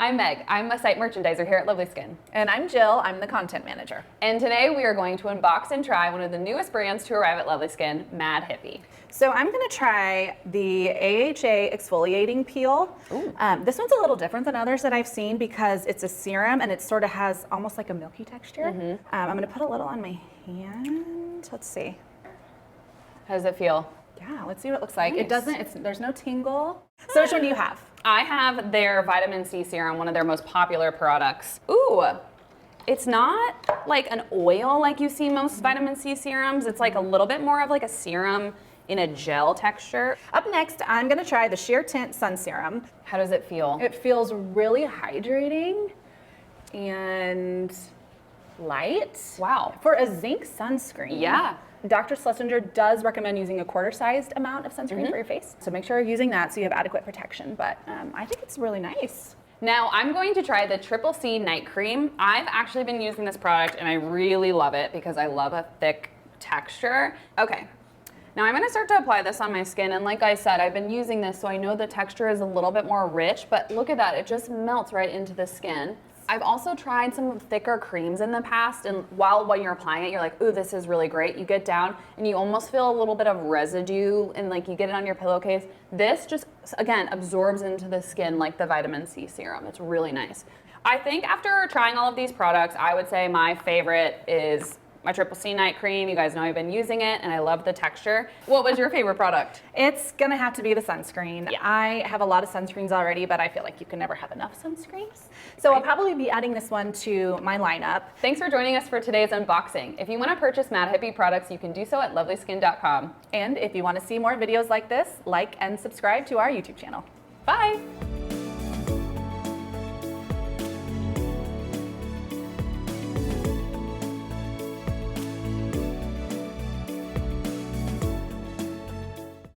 I'm Meg. I'm a site merchandiser here at Lovely Skin. And I'm Jill. I'm the content manager. And today we are going to unbox and try one of the newest brands to arrive at Lovely Skin, Mad Hippie. So I'm going to try the AHA Exfoliating Peel. This one's a little different than others that I've seen because it's a serum and it sort of has almost like a milky texture. I'm going to put a little on my hand. Let's see. How does it feel? Yeah, let's see what it looks like. Nice. It doesn't, there's no tingle. So which one do you have? I have their vitamin C serum, one of their most popular products. Ooh, it's not like an oil like you see most vitamin C serums. It's like a little bit more of like a serum in a gel texture. Up next, I'm going to try the Sheer Tin Sun Serum. How does it feel? It feels really hydrating and light. Wow. For a zinc sunscreen. Yeah. Dr. Schlesinger does recommend using a quarter-sized amount of sunscreen for your face. So make sure you're using that so you have adequate protection. But I think it's really nice. Now I'm going to try the Triple C Night Cream. I've actually been using this product and I really love it because I love a thick texture. Okay. Now I'm gonna start to apply this on my skin, and like I said, I've been using this so I know the texture is a little bit more rich, but look at that, it just melts right into the skin. I've also tried some thicker creams in the past, and when you're applying it, you're like, ooh, this is really great. You get down and you almost feel a little bit of residue, and like you get it on your pillowcase. This just, again, absorbs into the skin like the vitamin C serum. It's really nice. I think after trying all of these products, I would say my favorite is my Triple C Night Cream. You guys know I've been using it and I love the texture. What was your favorite product? It's gonna have to be the sunscreen. Yeah. I have a lot of sunscreens already, but I feel like you can never have enough sunscreens. So I'll probably be adding this one to my lineup. Thanks for joining us for today's unboxing. If you want to purchase Mad Hippie products, you can do so at lovelyskin.com. And if you wanna see more videos like this, like and subscribe to our YouTube channel. Bye.